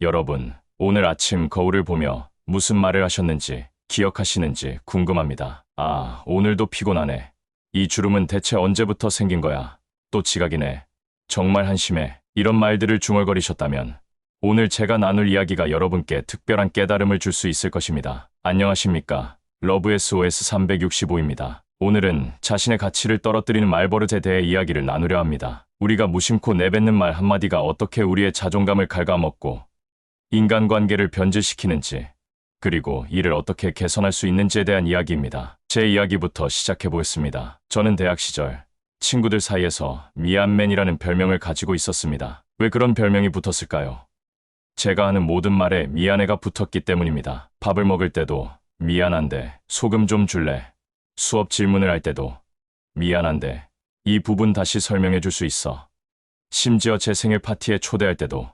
여러분, 오늘 아침 거울을 보며 무슨 말을 하셨는지 기억하시는지 궁금합니다. 아, 오늘도 피곤하네. 이 주름은 대체 언제부터 생긴 거야? 또 지각이네. 정말 한심해. 이런 말들을 중얼거리셨다면 오늘 제가 나눌 이야기가 여러분께 특별한 깨달음을 줄 수 있을 것입니다. 안녕하십니까? 러브 SOS 365입니다. 오늘은 자신의 가치를 떨어뜨리는 말버릇에 대해 이야기를 나누려 합니다. 우리가 무심코 내뱉는 말 한마디가 어떻게 우리의 자존감을 갉아먹고 인간관계를 변질시키는지, 그리고 이를 어떻게 개선할 수 있는지에 대한 이야기입니다. 제 이야기부터 시작해 보겠습니다. 저는 대학 시절 친구들 사이에서 미안맨이라는 별명을 가지고 있었습니다. 왜 그런 별명이 붙었을까요? 제가 하는 모든 말에 미안해가 붙었기 때문입니다. 밥을 먹을 때도 미안한데 소금 좀 줄래? 수업 질문을 할 때도 미안한데 이 부분 다시 설명해 줄 수 있어? 심지어 제 생일 파티에 초대할 때도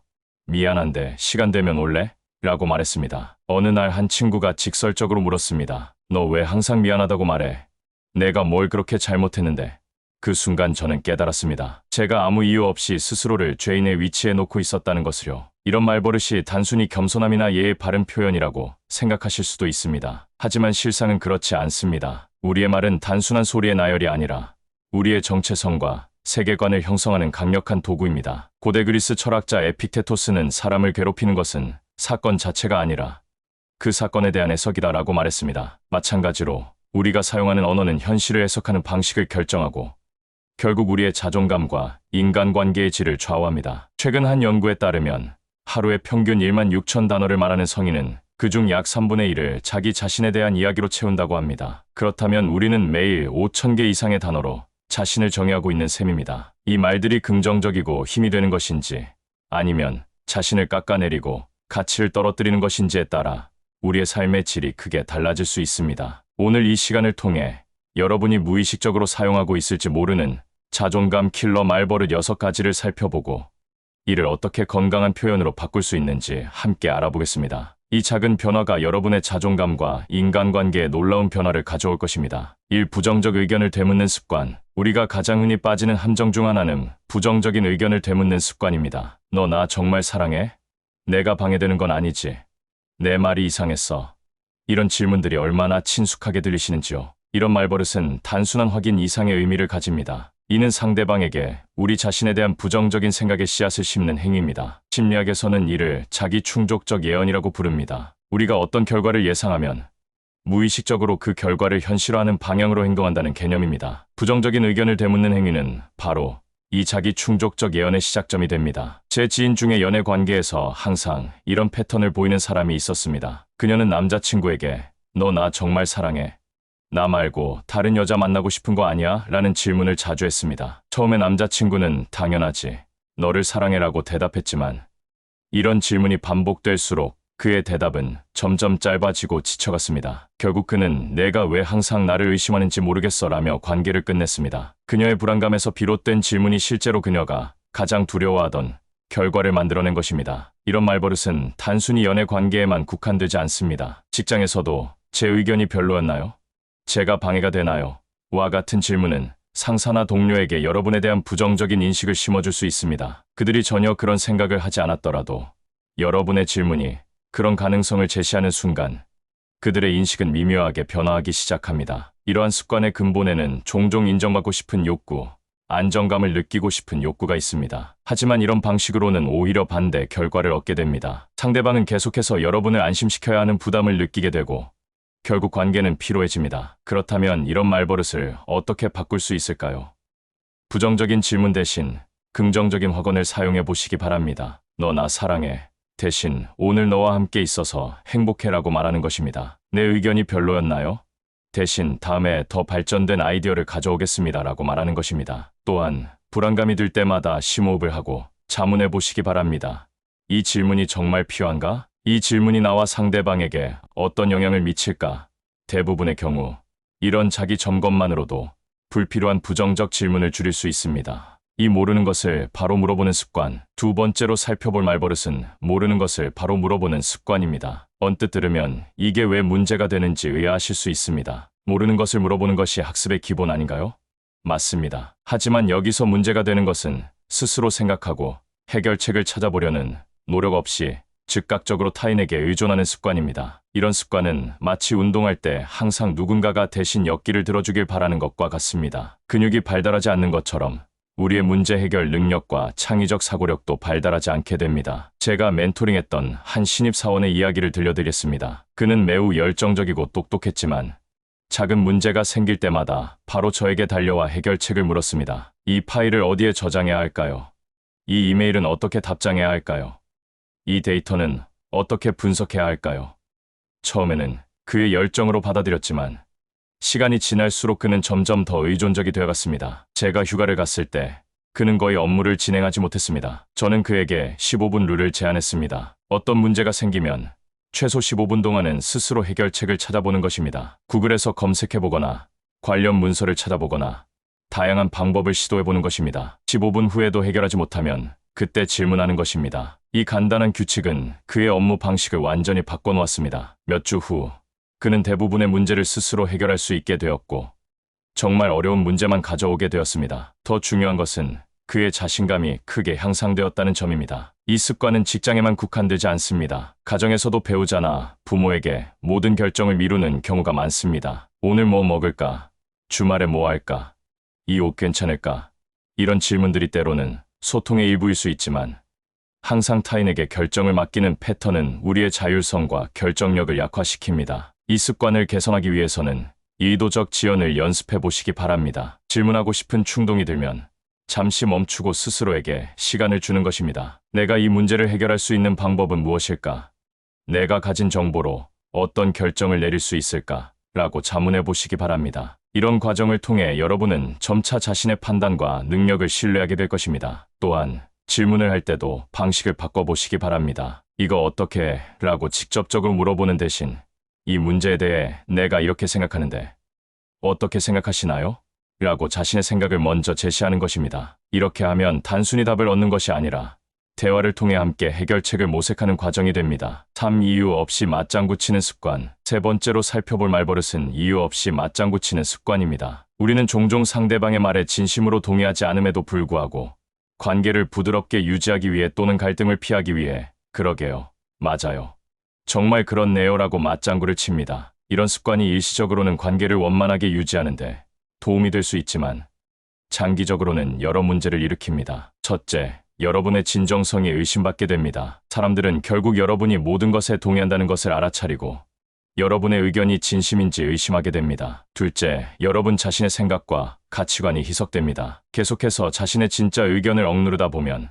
미안한데 시간 되면 올래? 라고 말했습니다. 어느 날 한 친구가 직설적으로 물었습니다. 너 왜 항상 미안하다고 말해? 내가 뭘 그렇게 잘못했는데? 그 순간 저는 깨달았습니다. 제가 아무 이유 없이 스스로를 죄인의 위치에 놓고 있었다는 것을요. 이런 말버릇이 단순히 겸손함이나 예의 바른 표현이라고 생각하실 수도 있습니다. 하지만 실상은 그렇지 않습니다. 우리의 말은 단순한 소리의 나열이 아니라 우리의 정체성과 세계관을 형성하는 강력한 도구입니다. 고대 그리스 철학자 에픽테토스는 사람을 괴롭히는 것은 사건 자체가 아니라 그 사건에 대한 해석이다라고 말했습니다. 마찬가지로 우리가 사용하는 언어는 현실을 해석하는 방식을 결정하고 결국 우리의 자존감과 인간관계의 질을 좌우합니다. 최근 한 연구에 따르면 하루에 평균 1만 6천 단어를 말하는 성인은 그중 약 3분의 1을 자기 자신에 대한 이야기로 채운다고 합니다. 그렇다면 우리는 매일 5천 개 이상의 단어로 자신을 정의하고 있는 셈입니다. 이 말들이 긍정적이고 힘이 되는 것인지 아니면 자신을 깎아내리고 가치를 떨어뜨리는 것인지에 따라 우리의 삶의 질이 크게 달라질 수 있습니다. 오늘 이 시간을 통해 여러분이 무의식적으로 사용하고 있을지 모르는 자존감 킬러 말버릇 6가지를 살펴보고 이를 어떻게 건강한 표현으로 바꿀 수 있는지 함께 알아보겠습니다. 이 작은 변화가 여러분의 자존감과 인간관계에 놀라운 변화를 가져올 것입니다. 1. 부정적 의견을 되묻는 습관. 우리가 가장 흔히 빠지는 함정 중 하나는 부정적인 의견을 되묻는 습관입니다. 너 나 정말 사랑해? 내가 방해되는 건 아니지? 내 말이 이상했어. 이런 질문들이 얼마나 친숙하게 들리시는지요. 이런 말버릇은 단순한 확인 이상의 의미를 가집니다. 이는 상대방에게 우리 자신에 대한 부정적인 생각의 씨앗을 심는 행위입니다. 심리학에서는 이를 자기 충족적 예언이라고 부릅니다. 우리가 어떤 결과를 예상하면 무의식적으로 그 결과를 현실화하는 방향으로 행동한다는 개념입니다. 부정적인 의견을 되묻는 행위는 바로 이 자기 충족적 예언의 시작점이 됩니다. 제 지인 중에 연애 관계에서 항상 이런 패턴을 보이는 사람이 있었습니다. 그녀는 남자친구에게 너 나 정말 사랑해? 나 말고 다른 여자 만나고 싶은 거 아니야? 라는 질문을 자주 했습니다. 처음에 남자친구는 당연하지, 너를 사랑해라고 대답했지만 이런 질문이 반복될수록 그의 대답은 점점 짧아지고 지쳐갔습니다. 결국 그는 내가 왜 항상 나를 의심하는지 모르겠어 라며 관계를 끝냈습니다. 그녀의 불안감에서 비롯된 질문이 실제로 그녀가 가장 두려워하던 결과를 만들어낸 것입니다. 이런 말버릇은 단순히 연애 관계에만 국한되지 않습니다. 직장에서도 제 의견이 별로였나요? 제가 방해가 되나요? 와 같은 질문은 상사나 동료에게 여러분에 대한 부정적인 인식을 심어줄 수 있습니다. 그들이 전혀 그런 생각을 하지 않았더라도 여러분의 질문이 그런 가능성을 제시하는 순간 그들의 인식은 미묘하게 변화하기 시작합니다. 이러한 습관의 근본에는 종종 인정받고 싶은 욕구, 안정감을 느끼고 싶은 욕구가 있습니다. 하지만 이런 방식으로는 오히려 반대 결과를 얻게 됩니다. 상대방은 계속해서 여러분을 안심시켜야 하는 부담을 느끼게 되고 결국 관계는 피로해집니다. 그렇다면 이런 말버릇을 어떻게 바꿀 수 있을까요? 부정적인 질문 대신 긍정적인 확언을 사용해 보시기 바랍니다. 너 나 사랑해. 대신 오늘 너와 함께 있어서 행복해라고 말하는 것입니다. 내 의견이 별로였나요? 대신 다음에 더 발전된 아이디어를 가져오겠습니다 라고 말하는 것입니다. 또한 불안감이 들 때마다 심호흡을 하고 자문해 보시기 바랍니다. 이 질문이 정말 필요한가? 이 질문이 나와 상대방에게 어떤 영향을 미칠까? 대부분의 경우 이런 자기 점검만으로도 불필요한 부정적 질문을 줄일 수 있습니다. 이 모르는 것을 바로 물어보는 습관. 두 번째로 살펴볼 말버릇은 모르는 것을 바로 물어보는 습관입니다. 언뜻 들으면 이게 왜 문제가 되는지 의아하실 수 있습니다. 모르는 것을 물어보는 것이 학습의 기본 아닌가요? 맞습니다. 하지만 여기서 문제가 되는 것은 스스로 생각하고 해결책을 찾아보려는 노력 없이 즉각적으로 타인에게 의존하는 습관입니다. 이런 습관은 마치 운동할 때 항상 누군가가 대신 역기를 들어주길 바라는 것과 같습니다. 근육이 발달하지 않는 것처럼 우리의 문제 해결 능력과 창의적 사고력도 발달하지 않게 됩니다. 제가 멘토링했던 한 신입사원의 이야기를 들려드리겠습니다. 그는 매우 열정적이고 똑똑했지만 작은 문제가 생길 때마다 바로 저에게 달려와 해결책을 물었습니다. 이 파일을 어디에 저장해야 할까요? 이 이메일은 어떻게 답장해야 할까요? 이 데이터는 어떻게 분석해야 할까요? 처음에는 그의 열정으로 받아들였지만 시간이 지날수록 그는 점점 더 의존적이 되어갔습니다. 제가 휴가를 갔을 때 그는 거의 업무를 진행하지 못했습니다. 저는 그에게 15분 룰을 제안했습니다. 어떤 문제가 생기면 최소 15분 동안은 스스로 해결책을 찾아보는 것입니다. 구글에서 검색해보거나 관련 문서를 찾아보거나 다양한 방법을 시도해보는 것입니다. 15분 후에도 해결하지 못하면 그때 질문하는 것입니다. 이 간단한 규칙은 그의 업무 방식을 완전히 바꿔놓았습니다. 몇 주 후 그는 대부분의 문제를 스스로 해결할 수 있게 되었고 정말 어려운 문제만 가져오게 되었습니다. 더 중요한 것은 그의 자신감이 크게 향상되었다는 점입니다. 이 습관은 직장에만 국한되지 않습니다. 가정에서도 배우자나 부모에게 모든 결정을 미루는 경우가 많습니다. 오늘 뭐 먹을까? 주말에 뭐 할까? 이 옷 괜찮을까? 이런 질문들이 때로는 소통의 일부일 수 있지만 항상 타인에게 결정을 맡기는 패턴은 우리의 자율성과 결정력을 약화시킵니다. 이 습관을 개선하기 위해서는 의도적 지연을 연습해 보시기 바랍니다. 질문하고 싶은 충동이 들면 잠시 멈추고 스스로에게 시간을 주는 것입니다. 내가 이 문제를 해결할 수 있는 방법은 무엇일까? 내가 가진 정보로 어떤 결정을 내릴 수 있을까? 라고 자문해 보시기 바랍니다. 이런 과정을 통해 여러분은 점차 자신의 판단과 능력을 신뢰하게 될 것입니다. 또한 질문을 할 때도 방식을 바꿔보시기 바랍니다. 이거 어떻게 해? 라고 직접적으로 물어보는 대신 이 문제에 대해 내가 이렇게 생각하는데 어떻게 생각하시나요? 라고 자신의 생각을 먼저 제시하는 것입니다. 이렇게 하면 단순히 답을 얻는 것이 아니라 대화를 통해 함께 해결책을 모색하는 과정이 됩니다. 3. 이유 없이 맞장구 치는 습관. 세 번째로 살펴볼 말버릇은 이유 없이 맞장구 치는 습관입니다. 우리는 종종 상대방의 말에 진심으로 동의하지 않음에도 불구하고 관계를 부드럽게 유지하기 위해 또는 갈등을 피하기 위해 그러게요. 맞아요. 정말 그렇네요 라고 맞장구를 칩니다. 이런 습관이 일시적으로는 관계를 원만하게 유지하는데 도움이 될 수 있지만 장기적으로는 여러 문제를 일으킵니다. 첫째, 여러분의 진정성이 의심받게 됩니다. 사람들은 결국 여러분이 모든 것에 동의한다는 것을 알아차리고 여러분의 의견이 진심인지 의심하게 됩니다. 둘째, 여러분 자신의 생각과 가치관이 희석됩니다. 계속해서 자신의 진짜 의견을 억누르다 보면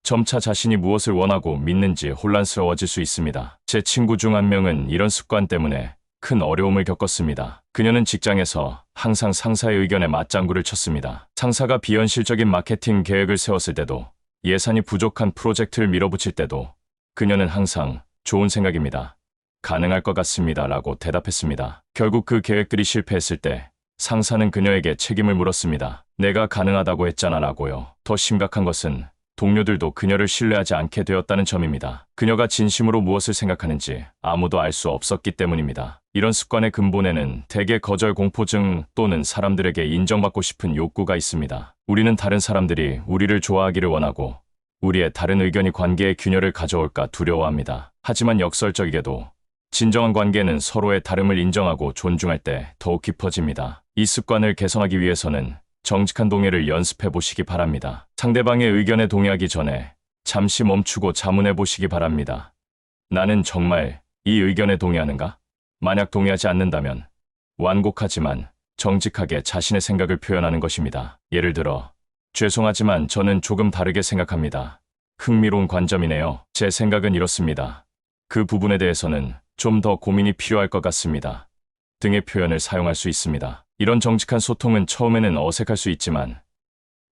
점차 자신이 무엇을 원하고 믿는지 혼란스러워질 수 있습니다. 제 친구 중 한 명은 이런 습관 때문에 큰 어려움을 겪었습니다. 그녀는 직장에서 항상 상사의 의견에 맞장구를 쳤습니다. 상사가 비현실적인 마케팅 계획을 세웠을 때도 예산이 부족한 프로젝트를 밀어붙일 때도 그녀는 항상 좋은 생각입니다. 가능할 것 같습니다. 라고 대답했습니다. 결국 그 계획들이 실패했을 때 상사는 그녀에게 책임을 물었습니다. 내가 가능하다고 했잖아 라고요. 더 심각한 것은 동료들도 그녀를 신뢰하지 않게 되었다는 점입니다. 그녀가 진심으로 무엇을 생각하는지 아무도 알 수 없었기 때문입니다. 이런 습관의 근본에는 대개 거절 공포증 또는 사람들에게 인정받고 싶은 욕구가 있습니다. 우리는 다른 사람들이 우리를 좋아하기를 원하고 우리의 다른 의견이 관계의 균열을 가져올까 두려워합니다. 하지만 역설적이게도 진정한 관계는 서로의 다름을 인정하고 존중할 때 더욱 깊어집니다. 이 습관을 개선하기 위해서는 정직한 동의를 연습해 보시기 바랍니다. 상대방의 의견에 동의하기 전에 잠시 멈추고 자문해 보시기 바랍니다. 나는 정말 이 의견에 동의하는가? 만약 동의하지 않는다면 완곡하지만 정직하게 자신의 생각을 표현하는 것입니다. 예를 들어, 죄송하지만 저는 조금 다르게 생각합니다. 흥미로운 관점이네요. 제 생각은 이렇습니다. 그 부분에 대해서는 좀 더 고민이 필요할 것 같습니다. 등의 표현을 사용할 수 있습니다. 이런 정직한 소통은 처음에는 어색할 수 있지만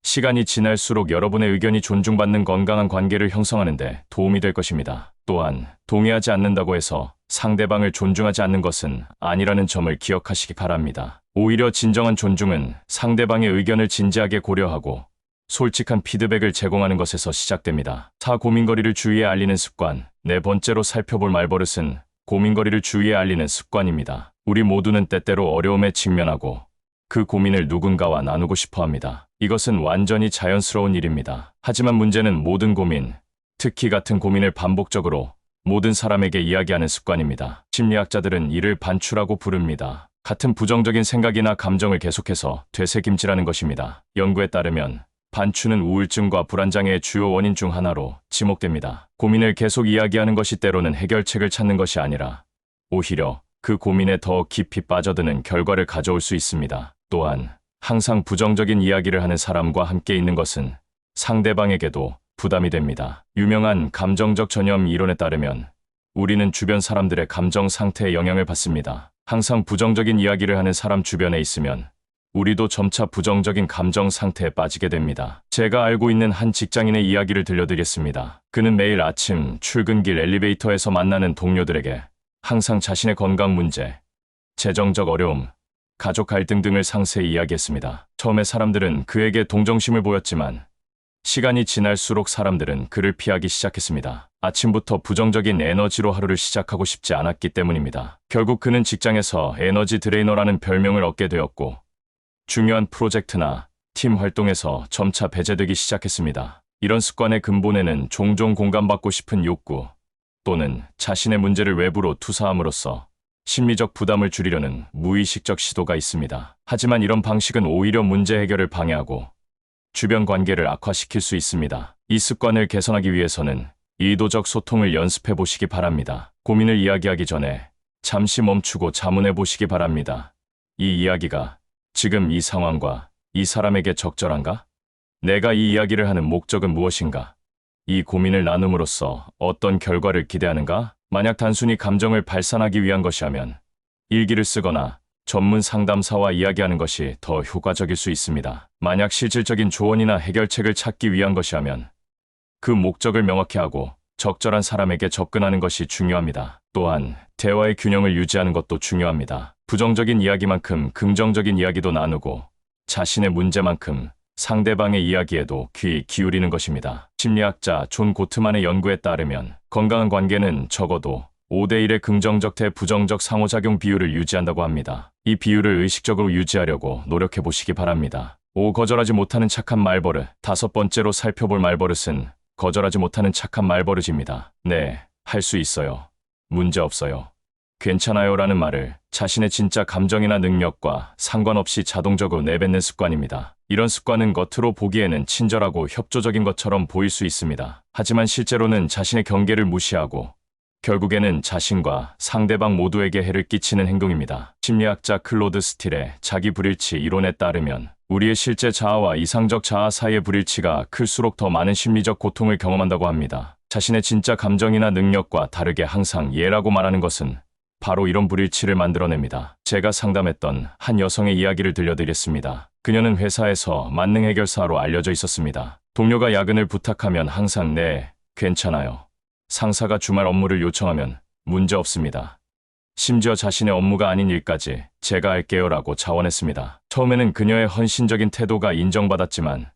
시간이 지날수록 여러분의 의견이 존중받는 건강한 관계를 형성하는 데 도움이 될 것입니다. 또한 동의하지 않는다고 해서 상대방을 존중하지 않는 것은 아니라는 점을 기억하시기 바랍니다. 오히려 진정한 존중은 상대방의 의견을 진지하게 고려하고 솔직한 피드백을 제공하는 것에서 시작됩니다. 고민거리를 주위에 알리는 습관. 네 번째로 살펴볼 말버릇은 고민거리를 주위에 알리는 습관입니다. 우리 모두는 때때로 어려움에 직면하고 그 고민을 누군가와 나누고 싶어 합니다. 이것은 완전히 자연스러운 일입니다. 하지만 문제는 모든 고민, 특히 같은 고민을 반복적으로 모든 사람에게 이야기하는 습관입니다. 심리학자들은 이를 반추라고 부릅니다. 같은 부정적인 생각이나 감정을 계속해서 되새김질하는 것입니다. 연구에 따르면 반추는 우울증과 불안장애의 주요 원인 중 하나로 지목됩니다. 고민을 계속 이야기하는 것이 때로는 해결책을 찾는 것이 아니라 오히려 그 고민에 더 깊이 빠져드는 결과를 가져올 수 있습니다. 또한 항상 부정적인 이야기를 하는 사람과 함께 있는 것은 상대방에게도 부담이 됩니다. 유명한 감정적 전염 이론에 따르면 우리는 주변 사람들의 감정 상태에 영향을 받습니다. 항상 부정적인 이야기를 하는 사람 주변에 있으면 우리도 점차 부정적인 감정 상태에 빠지게 됩니다. 제가 알고 있는 한 직장인의 이야기를 들려드리겠습니다. 그는 매일 아침 출근길 엘리베이터에서 만나는 동료들에게 항상 자신의 건강 문제, 재정적 어려움, 가족 갈등 등을 상세히 이야기했습니다. 처음에 사람들은 그에게 동정심을 보였지만 시간이 지날수록 사람들은 그를 피하기 시작했습니다. 아침부터 부정적인 에너지로 하루를 시작하고 싶지 않았기 때문입니다. 결국 그는 직장에서 에너지 드레이너라는 별명을 얻게 되었고 중요한 프로젝트나 팀 활동에서 점차 배제되기 시작했습니다. 이런 습관의 근본에는 종종 공감받고 싶은 욕구 또는 자신의 문제를 외부로 투사함으로써 심리적 부담을 줄이려는 무의식적 시도가 있습니다. 하지만 이런 방식은 오히려 문제 해결을 방해하고 주변 관계를 악화시킬 수 있습니다. 이 습관을 개선하기 위해서는 의도적 소통을 연습해 보시기 바랍니다. 고민을 이야기하기 전에 잠시 멈추고 자문해 보시기 바랍니다. 이 이야기가 지금 이 상황과 이 사람에게 적절한가? 내가 이 이야기를 하는 목적은 무엇인가? 이 고민을 나눔으로써 어떤 결과를 기대하는가? 만약 단순히 감정을 발산하기 위한 것이라면 일기를 쓰거나 전문 상담사와 이야기하는 것이 더 효과적일 수 있습니다. 만약 실질적인 조언이나 해결책을 찾기 위한 것이라면 그 목적을 명확히 하고 적절한 사람에게 접근하는 것이 중요합니다. 또한 대화의 균형을 유지하는 것도 중요합니다. 부정적인 이야기만큼 긍정적인 이야기도 나누고 자신의 문제만큼 상대방의 이야기에도 귀 기울이는 것입니다. 심리학자 존 고트만의 연구에 따르면 건강한 관계는 적어도 5대1의 긍정적 대 부정적 상호작용 비율을 유지한다고 합니다. 이 비율을 의식적으로 유지하려고 노력해 보시기 바랍니다. 5. 거절하지 못하는 착한 말버릇. 5번째로 살펴볼 말버릇은 거절하지 못하는 착한 말버릇입니다. 네, 할 수 있어요. 문제 없어요. 괜찮아요 라는 말을 자신의 진짜 감정이나 능력과 상관없이 자동적으로 내뱉는 습관입니다. 이런 습관은 겉으로 보기에는 친절하고 협조적인 것처럼 보일 수 있습니다. 하지만 실제로는 자신의 경계를 무시하고 결국에는 자신과 상대방 모두에게 해를 끼치는 행동입니다. 심리학자 클로드 스틸의 자기 불일치 이론에 따르면 우리의 실제 자아와 이상적 자아 사이의 불일치가 클수록 더 많은 심리적 고통을 경험한다고 합니다. 자신의 진짜 감정이나 능력과 다르게 항상 예라고 말하는 것은 바로 이런 불일치를 만들어냅니다. 제가 상담했던 한 여성의 이야기를 들려드렸습니다. 그녀는 회사에서 만능 해결사로 알려져 있었습니다. 동료가 야근을 부탁하면 항상 네, 괜찮아요. 상사가 주말 업무를 요청하면 문제 없습니다. 심지어 자신의 업무가 아닌 일까지 제가 할게요 라고 자원했습니다. 처음에는 그녀의 헌신적인 태도가 인정받았지만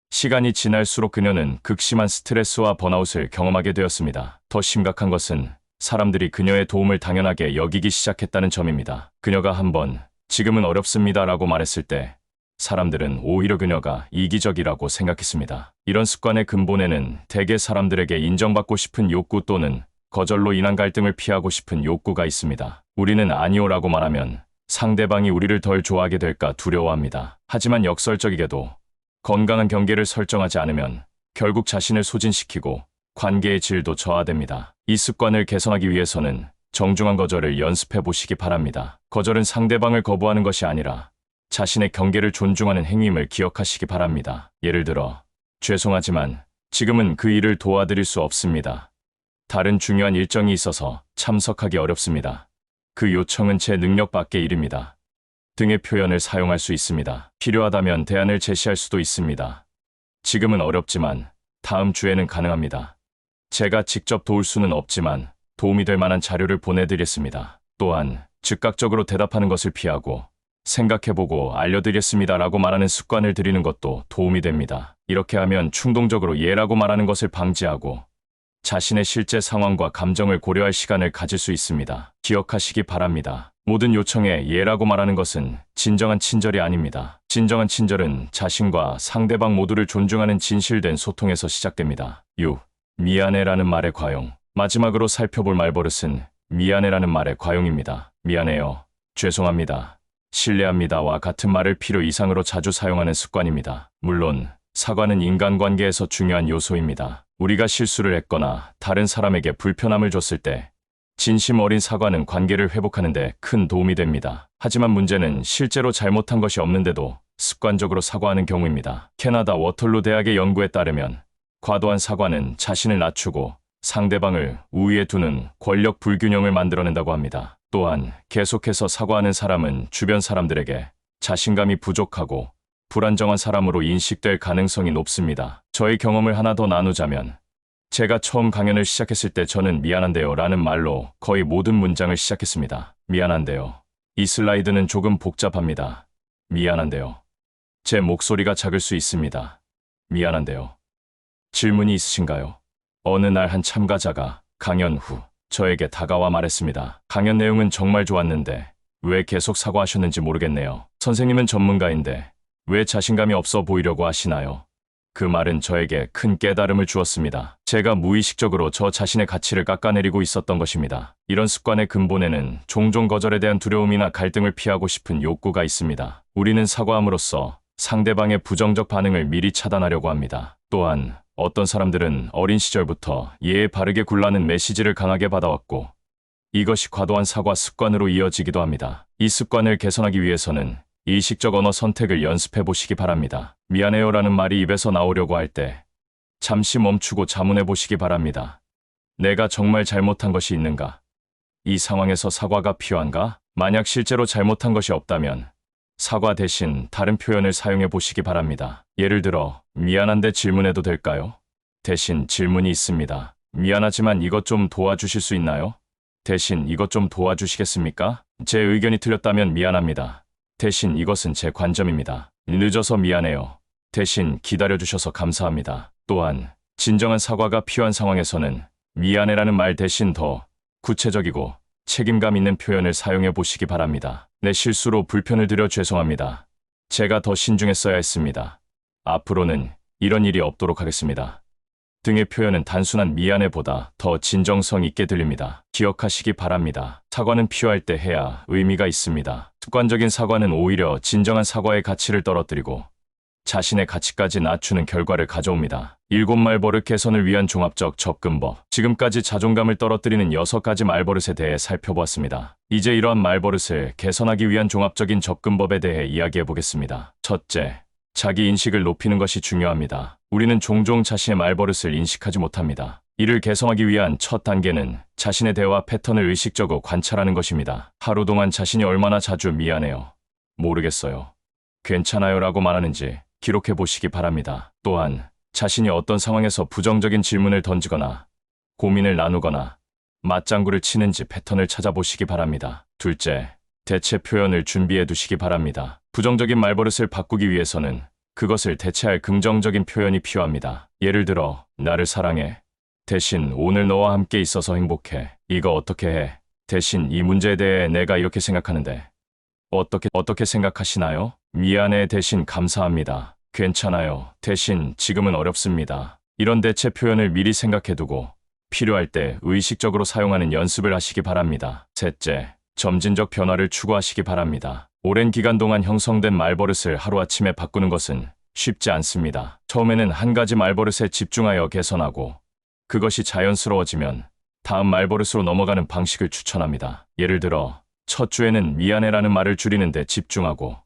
시간이 지날수록 그녀는 극심한 스트레스와 번아웃을 경험하게 되었습니다. 더 심각한 것은 사람들이 그녀의 도움을 당연하게 여기기 시작했다는 점입니다. 그녀가 한번 지금은 어렵습니다 라고 말했을 때 사람들은 오히려 그녀가 이기적이라고 생각했습니다. 이런 습관의 근본에는 대개 사람들에게 인정받고 싶은 욕구 또는 거절로 인한 갈등을 피하고 싶은 욕구가 있습니다. 우리는 아니오라고 말하면 상대방이 우리를 덜 좋아하게 될까 두려워합니다. 하지만 역설적이게도 건강한 경계를 설정하지 않으면 결국 자신을 소진시키고 관계의 질도 저하됩니다. 이 습관을 개선하기 위해서는 정중한 거절을 연습해 보시기 바랍니다. 거절은 상대방을 거부하는 것이 아니라 자신의 경계를 존중하는 행위임을 기억하시기 바랍니다. 예를 들어, 죄송하지만 지금은 그 일을 도와드릴 수 없습니다. 다른 중요한 일정이 있어서 참석하기 어렵습니다. 그 요청은 제 능력 밖의 일입니다. 등의 표현을 사용할 수 있습니다. 필요하다면 대안을 제시할 수도 있습니다. 지금은 어렵지만 다음 주에는 가능합니다. 제가 직접 도울 수는 없지만 도움이 될 만한 자료를 보내드렸습니다. 또한 즉각적으로 대답하는 것을 피하고 생각해보고 알려드렸습니다 라고 말하는 습관을 들이는 것도 도움이 됩니다. 이렇게 하면 충동적으로 예라고 말하는 것을 방지하고 자신의 실제 상황과 감정을 고려할 시간을 가질 수 있습니다. 기억하시기 바랍니다. 모든 요청에 예라고 말하는 것은 진정한 친절이 아닙니다. 진정한 친절은 자신과 상대방 모두를 존중하는 진실된 소통에서 시작됩니다. 6. 미안해라는 말의 과용. 마지막으로 살펴볼 말버릇은 미안해라는 말의 과용입니다. 미안해요. 죄송합니다. 신뢰합니다와 같은 말을 필요 이상으로 자주 사용하는 습관입니다. 물론 사과는 인간관계에서 중요한 요소입니다. 우리가 실수를 했거나 다른 사람에게 불편함을 줬을 때 진심 어린 사과는 관계를 회복하는 데 큰 도움이 됩니다. 하지만 문제는 실제로 잘못한 것이 없는데도 습관적으로 사과하는 경우입니다. 캐나다 워털루 대학의 연구에 따르면 과도한 사과는 자신을 낮추고 상대방을 우위에 두는 권력 불균형을 만들어낸다고 합니다. 또한 계속해서 사과하는 사람은 주변 사람들에게 자신감이 부족하고 불안정한 사람으로 인식될 가능성이 높습니다. 저의 경험을 하나 더 나누자면 제가 처음 강연을 시작했을 때 저는 미안한데요 라는 말로 거의 모든 문장을 시작했습니다. 미안한데요. 이 슬라이드는 조금 복잡합니다. 미안한데요. 제 목소리가 작을 수 있습니다. 미안한데요. 질문이 있으신가요? 어느 날 한 참가자가 강연 후 저에게 다가와 말했습니다. 강연 내용은 정말 좋았는데 왜 계속 사과하셨는지 모르겠네요. 선생님은 전문가인데 왜 자신감이 없어 보이려고 하시나요? 그 말은 저에게 큰 깨달음을 주었습니다. 제가 무의식적으로 저 자신의 가치를 깎아내리고 있었던 것입니다. 이런 습관의 근본에는 종종 거절에 대한 두려움이나 갈등을 피하고 싶은 욕구가 있습니다. 우리는 사과함으로써 상대방의 부정적 반응을 미리 차단하려고 합니다. 또한 어떤 사람들은 어린 시절부터 예에 바르게 굴라는 메시지를 강하게 받아왔고 이것이 과도한 사과 습관으로 이어지기도 합니다. 이 습관을 개선하기 위해서는 의식적 언어 선택을 연습해 보시기 바랍니다. 미안해요라는 말이 입에서 나오려고 할 때 잠시 멈추고 자문해 보시기 바랍니다. 내가 정말 잘못한 것이 있는가? 이 상황에서 사과가 필요한가? 만약 실제로 잘못한 것이 없다면 사과 대신 다른 표현을 사용해 보시기 바랍니다. 예를 들어 미안한데 질문해도 될까요? 대신 질문이 있습니다. 미안하지만 이것 좀 도와주실 수 있나요? 대신 이것 좀 도와주시겠습니까? 제 의견이 틀렸다면 미안합니다. 대신 이것은 제 관점입니다. 늦어서 미안해요. 대신 기다려주셔서 감사합니다. 또한 진정한 사과가 필요한 상황에서는 미안해라는 말 대신 더 구체적이고 책임감 있는 표현을 사용해 보시기 바랍니다. 내 실수로 불편을 드려 죄송합니다. 제가 더 신중했어야 했습니다. 앞으로는 이런 일이 없도록 하겠습니다. 등의 표현은 단순한 미안해보다 더 진정성 있게 들립니다. 기억하시기 바랍니다. 사과는 필요할 때 해야 의미가 있습니다. 습관적인 사과는 오히려 진정한 사과의 가치를 떨어뜨리고 자신의 가치까지 낮추는 결과를 가져옵니다. 7말버릇 개선을 위한 종합적 접근법. 지금까지 자존감을 떨어뜨리는 6가지 말버릇에 대해 살펴보았습니다. 이제 이러한 말버릇을 개선하기 위한 종합적인 접근법에 대해 이야기해 보겠습니다. 첫째, 자기 인식을 높이는 것이 중요합니다. 우리는 종종 자신의 말버릇을 인식하지 못합니다. 이를 개선하기 위한 첫 단계는 자신의 대화 패턴을 의식적으로 관찰하는 것입니다. 하루 동안 자신이 얼마나 자주 미안해요, 모르겠어요, 괜찮아요 라고 말하는지 기록해 보시기 바랍니다. 또한 자신이 어떤 상황에서 부정적인 질문을 던지거나 고민을 나누거나 맞장구를 치는지 패턴을 찾아보시기 바랍니다. 둘째, 대체 표현을 준비해 두시기 바랍니다. 부정적인 말버릇을 바꾸기 위해서는 그것을 대체할 긍정적인 표현이 필요합니다. 예를 들어 나를 사랑해 대신 오늘 너와 함께 있어서 행복해. 이거 어떻게 해? 대신 이 문제에 대해 내가 이렇게 생각하는데 어떻게 생각하시나요? 미안해 대신 감사합니다. 괜찮아요 대신 지금은 어렵습니다. 이런 대체 표현을 미리 생각해두고 필요할 때 의식적으로 사용하는 연습을 하시기 바랍니다. 셋째, 점진적 변화를 추구하시기 바랍니다. 오랜 기간 동안 형성된 말버릇을 하루아침에 바꾸는 것은 쉽지 않습니다. 처음에는 한 가지 말버릇에 집중하여 개선하고 그것이 자연스러워지면 다음 말버릇으로 넘어가는 방식을 추천합니다. 예를 들어 첫 주에는 미안해라는 말을 줄이는 데 집중하고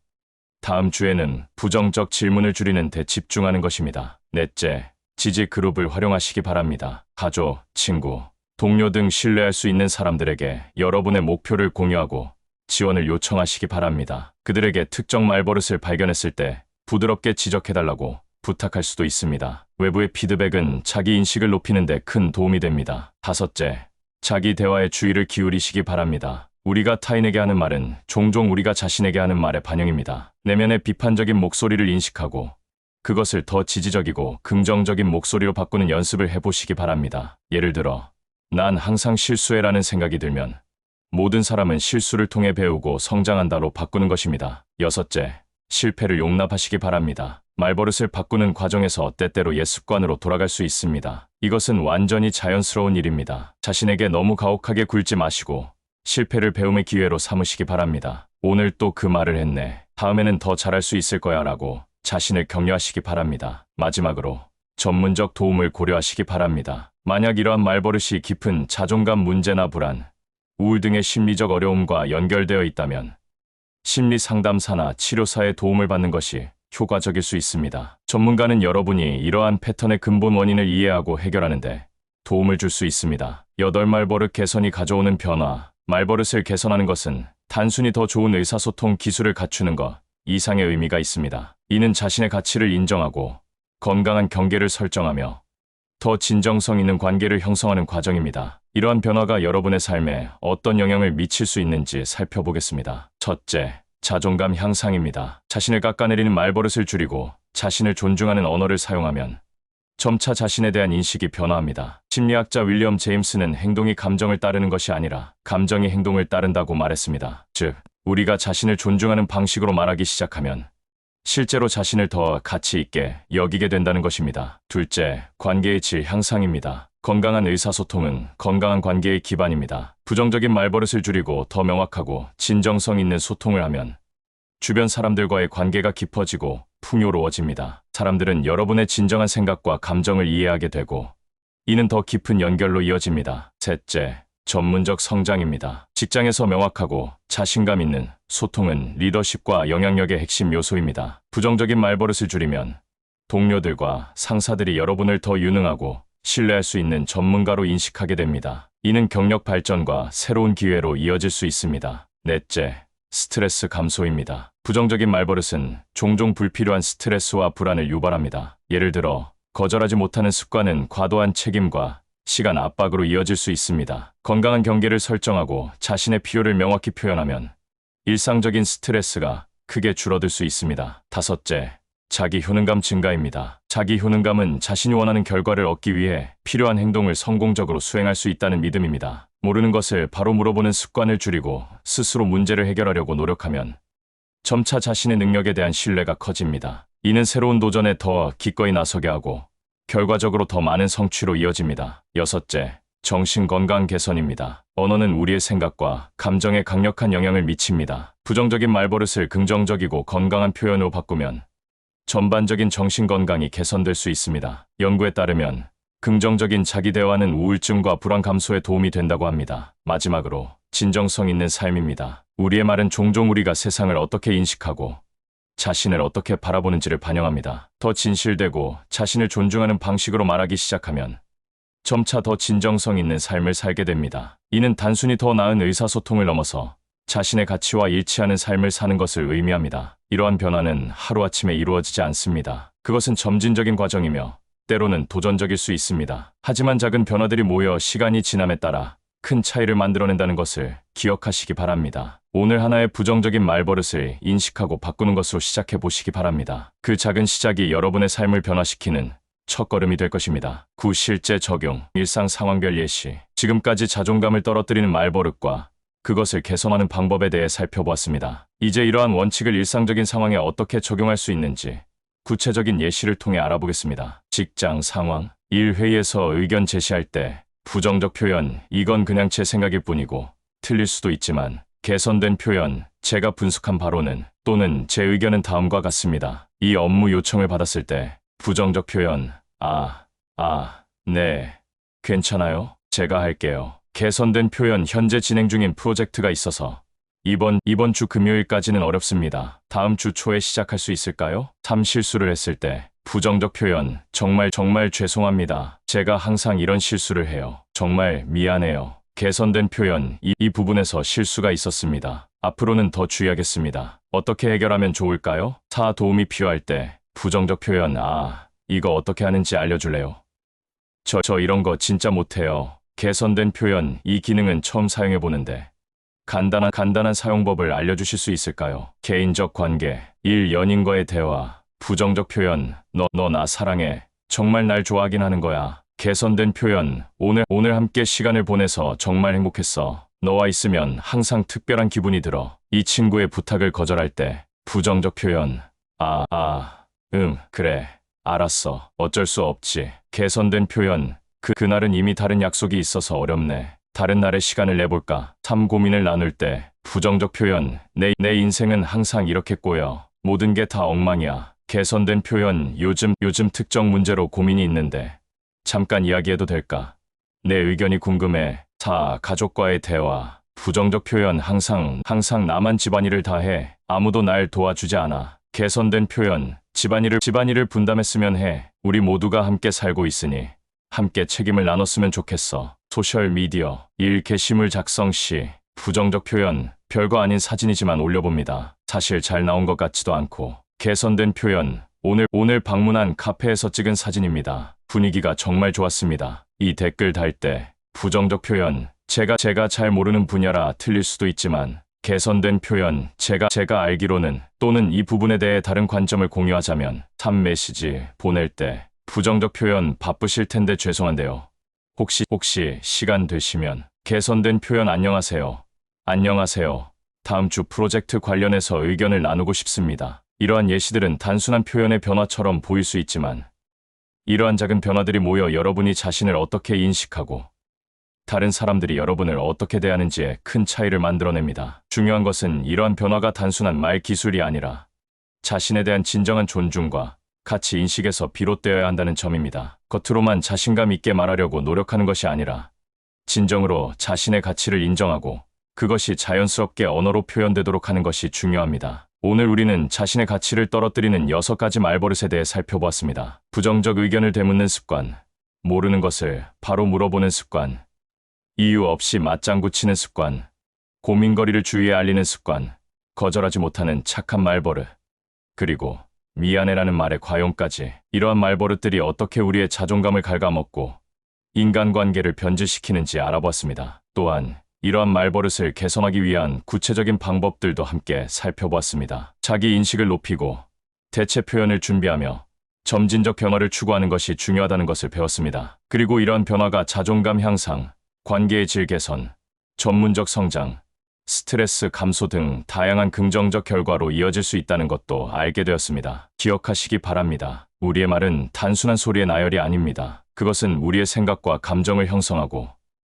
다음 주에는 부정적 질문을 줄이는 데 집중하는 것입니다. 넷째, 지지 그룹을 활용하시기 바랍니다. 가족, 친구, 동료 등 신뢰할 수 있는 사람들에게 여러분의 목표를 공유하고 지원을 요청하시기 바랍니다. 그들에게 특정 말버릇을 발견했을 때 부드럽게 지적해달라고 부탁할 수도 있습니다. 외부의 피드백은 자기 인식을 높이는 데 큰 도움이 됩니다. 다섯째, 자기 대화에 주의를 기울이시기 바랍니다. 우리가 타인에게 하는 말은 종종 우리가 자신에게 하는 말의 반영입니다. 내면의 비판적인 목소리를 인식하고 그것을 더 지지적이고 긍정적인 목소리로 바꾸는 연습을 해보시기 바랍니다. 예를 들어 난 항상 실수해라는 생각이 들면 모든 사람은 실수를 통해 배우고 성장한다로 바꾸는 것입니다. 여섯째, 실패를 용납하시기 바랍니다. 말버릇을 바꾸는 과정에서 때때로 옛 습관으로 돌아갈 수 있습니다. 이것은 완전히 자연스러운 일입니다. 자신에게 너무 가혹하게 굴지 마시고 실패를 배움의 기회로 삼으시기 바랍니다. 오늘 또 그 말을 했네. 다음에는 더 잘할 수 있을 거야 라고 자신을 격려하시기 바랍니다. 마지막으로 전문적 도움을 고려하시기 바랍니다. 만약 이러한 말버릇이 깊은 자존감 문제나 불안, 우울 등의 심리적 어려움과 연결되어 있다면 심리 상담사나 치료사의 도움을 받는 것이 효과적일 수 있습니다. 전문가는 여러분이 이러한 패턴의 근본 원인을 이해하고 해결하는데 도움을 줄 수 있습니다. 8말버릇 개선이 가져오는 변화. 말버릇을 개선하는 것은 단순히 더 좋은 의사소통 기술을 갖추는 것 이상의 의미가 있습니다. 이는 자신의 가치를 인정하고 건강한 경계를 설정하며 더 진정성 있는 관계를 형성하는 과정입니다. 이러한 변화가 여러분의 삶에 어떤 영향을 미칠 수 있는지 살펴보겠습니다. 첫째, 자존감 향상입니다. 자신을 깎아내리는 말버릇을 줄이고 자신을 존중하는 언어를 사용하면 점차 자신에 대한 인식이 변화합니다. 심리학자 윌리엄 제임스는 행동이 감정을 따르는 것이 아니라 감정이 행동을 따른다고 말했습니다. 즉, 우리가 자신을 존중하는 방식으로 말하기 시작하면 실제로 자신을 더 가치 있게 여기게 된다는 것입니다. 둘째, 관계의 질 향상입니다. 건강한 의사소통은 건강한 관계의 기반입니다. 부정적인 말버릇을 줄이고 더 명확하고 진정성 있는 소통을 하면 주변 사람들과의 관계가 깊어지고 풍요로워집니다. 사람들은 여러분의 진정한 생각과 감정을 이해하게 되고 이는 더 깊은 연결로 이어집니다. 셋째, 전문적 성장입니다. 직장에서 명확하고 자신감 있는 소통은 리더십과 영향력의 핵심 요소입니다. 부정적인 말버릇을 줄이면 동료들과 상사들이 여러분을 더 유능하고 신뢰할 수 있는 전문가로 인식하게 됩니다. 이는 경력 발전과 새로운 기회로 이어질 수 있습니다. 넷째, 스트레스 감소입니다. 부정적인 말버릇은 종종 불필요한 스트레스와 불안을 유발합니다. 예를 들어, 거절하지 못하는 습관은 과도한 책임과 시간 압박으로 이어질 수 있습니다. 건강한 경계를 설정하고 자신의 필요를 명확히 표현하면 일상적인 스트레스가 크게 줄어들 수 있습니다. 다섯째, 자기 효능감 증가입니다. 자기 효능감은 자신이 원하는 결과를 얻기 위해 필요한 행동을 성공적으로 수행할 수 있다는 믿음입니다. 모르는 것을 바로 물어보는 습관을 줄이고 스스로 문제를 해결하려고 노력하면 점차 자신의 능력에 대한 신뢰가 커집니다. 이는 새로운 도전에 더 기꺼이 나서게 하고 결과적으로 더 많은 성취로 이어집니다. 여섯째, 정신건강 개선입니다. 언어는 우리의 생각과 감정에 강력한 영향을 미칩니다. 부정적인 말버릇을 긍정적이고 건강한 표현으로 바꾸면 전반적인 정신건강이 개선될 수 있습니다. 연구에 따르면 긍정적인 자기 대화는 우울증과 불안 감소에 도움이 된다고 합니다. 마지막으로 진정성 있는 삶입니다. 우리의 말은 종종 우리가 세상을 어떻게 인식하고 자신을 어떻게 바라보는지를 반영합니다. 더 진실되고 자신을 존중하는 방식으로 말하기 시작하면 점차 더 진정성 있는 삶을 살게 됩니다. 이는 단순히 더 나은 의사소통을 넘어서 자신의 가치와 일치하는 삶을 사는 것을 의미합니다. 이러한 변화는 하루아침에 이루어지지 않습니다. 그것은 점진적인 과정이며 때로는 도전적일 수 있습니다. 하지만 작은 변화들이 모여 시간이 지남에 따라 큰 차이를 만들어낸다는 것을 기억하시기 바랍니다. 오늘 하나의 부정적인 말버릇을 인식하고 바꾸는 것으로 시작해 보시기 바랍니다. 그 작은 시작이 여러분의 삶을 변화시키는 첫걸음이 될 것입니다. 9. 실제 적용. 일상 상황별 예시. 지금까지 자존감을 떨어뜨리는 말버릇과 그것을 개선하는 방법에 대해 살펴보았습니다. 이제 이러한 원칙을 일상적인 상황에 어떻게 적용할 수 있는지 구체적인 예시를 통해 알아보겠습니다. 직장 상황. 일 회의에서 의견 제시할 때 부정적 표현, 이건 그냥 제 생각일 뿐이고 틀릴 수도 있지만 개선된 표현, 제가 분석한 바로는 또는 제 의견은 다음과 같습니다. 이 업무 요청을 받았을 때 부정적 표현, 네, 괜찮아요? 제가 할게요. 개선된 표현, 현재 진행 중인 프로젝트가 있어서 이번 주 금요일까지는 어렵습니다. 다음 주 초에 시작할 수 있을까요? 3. 실수를 했을 때 부정적 표현, 정말 죄송합니다. 제가 항상 이런 실수를 해요. 정말 미안해요. 개선된 표현, 이 부분에서 실수가 있었습니다. 앞으로는 더 주의하겠습니다. 어떻게 해결하면 좋을까요? 4. 도움이 필요할 때 부정적 표현, 이거 어떻게 하는지 알려줄래요? 저 이런 거 진짜 못해요. 개선된 표현, 이 기능은 처음 사용해보는데 간단한 사용법을 알려주실 수 있을까요? 개인적 관계, 연인과의 대화, 부정적 표현, 너 나 사랑해. 정말 날 좋아하긴 하는 거야. 개선된 표현, 오늘 함께 시간을 보내서 정말 행복했어. 너와 있으면 항상 특별한 기분이 들어. 이 친구의 부탁을 거절할 때 부정적 표현, 그래. 알았어. 어쩔 수 없지. 개선된 표현. 그날은 이미 다른 약속이 있어서 어렵네. 다른 날에 시간을 내볼까? 참 고민을 나눌 때 부정적 표현. 내 인생은 항상 이렇게 꼬여. 모든 게 다 엉망이야. 개선된 표현. 요즘 특정 문제로 고민이 있는데 잠깐 이야기해도 될까? 내 의견이 궁금해. 가족과의 대화. 부정적 표현. 항상 나만 집안일을 다 해. 아무도 날 도와주지 않아. 개선된 표현. 집안일을 분담했으면 해. 우리 모두가 함께 살고 있으니 함께 책임을 나눴으면 좋겠어. 소셜미디어. 일 게시물 작성 시 부정적 표현. 별거 아닌 사진이지만 올려봅니다. 사실 잘 나온 것 같지도 않고. 개선된 표현. 오늘 방문한 카페에서 찍은 사진입니다. 분위기가 정말 좋았습니다. 이 댓글 달 때 부정적 표현. 제가 잘 모르는 분야라 틀릴 수도 있지만 개선된 표현. 제가 알기로는 또는 이 부분에 대해 다른 관점을 공유하자면 메시지 보낼 때 부정적 표현. 바쁘실 텐데 죄송한데요. 혹시 시간 되시면 개선된 표현. 안녕하세요. 다음 주 프로젝트 관련해서 의견을 나누고 싶습니다. 이러한 예시들은 단순한 표현의 변화처럼 보일 수 있지만 이러한 작은 변화들이 모여 여러분이 자신을 어떻게 인식하고 다른 사람들이 여러분을 어떻게 대하는지에 큰 차이를 만들어냅니다. 중요한 것은 이러한 변화가 단순한 말 기술이 아니라 자신에 대한 진정한 존중과 가치 인식에서 비롯되어야 한다는 점입니다. 겉으로만 자신감 있게 말하려고 노력하는 것이 아니라 진정으로 자신의 가치를 인정하고 그것이 자연스럽게 언어로 표현되도록 하는 것이 중요합니다. 오늘 우리는 자신의 가치를 떨어뜨리는 6가지 말버릇에 대해 살펴보았습니다. 부정적 의견을 되묻는 습관, 모르는 것을 바로 물어보는 습관, 이유 없이 맞장구 치는 습관, 고민거리를 주위에 알리는 습관, 거절하지 못하는 착한 말버릇, 그리고 미안해라는 말의 과용까지. 이러한 말버릇들이 어떻게 우리의 자존감을 갉아먹고 인간관계를 변질시키는지 알아보았습니다. 또한 이러한 말버릇을 개선하기 위한 구체적인 방법들도 함께 살펴보았습니다. 자기 인식을 높이고 대체 표현을 준비하며 점진적 변화를 추구하는 것이 중요하다는 것을 배웠습니다. 그리고 이러한 변화가 자존감 향상, 관계의 질 개선, 전문적 성장, 스트레스 감소 등 다양한 긍정적 결과로 이어질 수 있다는 것도 알게 되었습니다. 기억하시기 바랍니다. 우리의 말은 단순한 소리의 나열이 아닙니다. 그것은 우리의 생각과 감정을 형성하고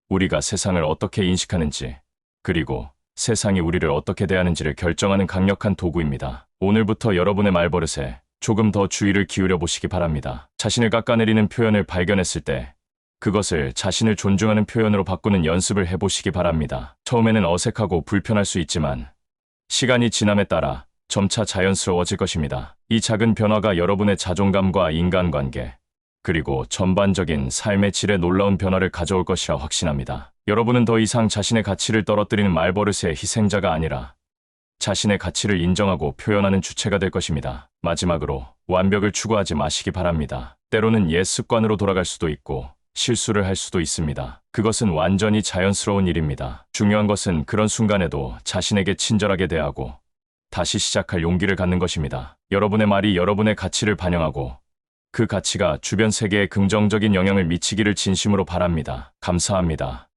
우리가 세상을 어떻게 인식하는지, 그리고 세상이 우리를 어떻게 대하는지를 결정하는 강력한 도구입니다. 오늘부터 여러분의 말버릇에 조금 더 주의를 기울여 보시기 바랍니다. 자신을 깎아내리는 표현을 발견했을 때 그것을 자신을 존중하는 표현으로 바꾸는 연습을 해보시기 바랍니다. 처음에는 어색하고 불편할 수 있지만 시간이 지남에 따라 점차 자연스러워질 것입니다. 이 작은 변화가 여러분의 자존감과 인간관계, 그리고 전반적인 삶의 질에 놀라운 변화를 가져올 것이라 확신합니다. 여러분은 더 이상 자신의 가치를 떨어뜨리는 말버릇의 희생자가 아니라 자신의 가치를 인정하고 표현하는 주체가 될 것입니다. 마지막으로 완벽을 추구하지 마시기 바랍니다. 때로는 옛 습관으로 돌아갈 수도 있고 실수를 할 수도 있습니다. 그것은 완전히 자연스러운 일입니다. 중요한 것은 그런 순간에도 자신에게 친절하게 대하고 다시 시작할 용기를 갖는 것입니다. 여러분의 말이 여러분의 가치를 반영하고 그 가치가 주변 세계에 긍정적인 영향을 미치기를 진심으로 바랍니다. 감사합니다.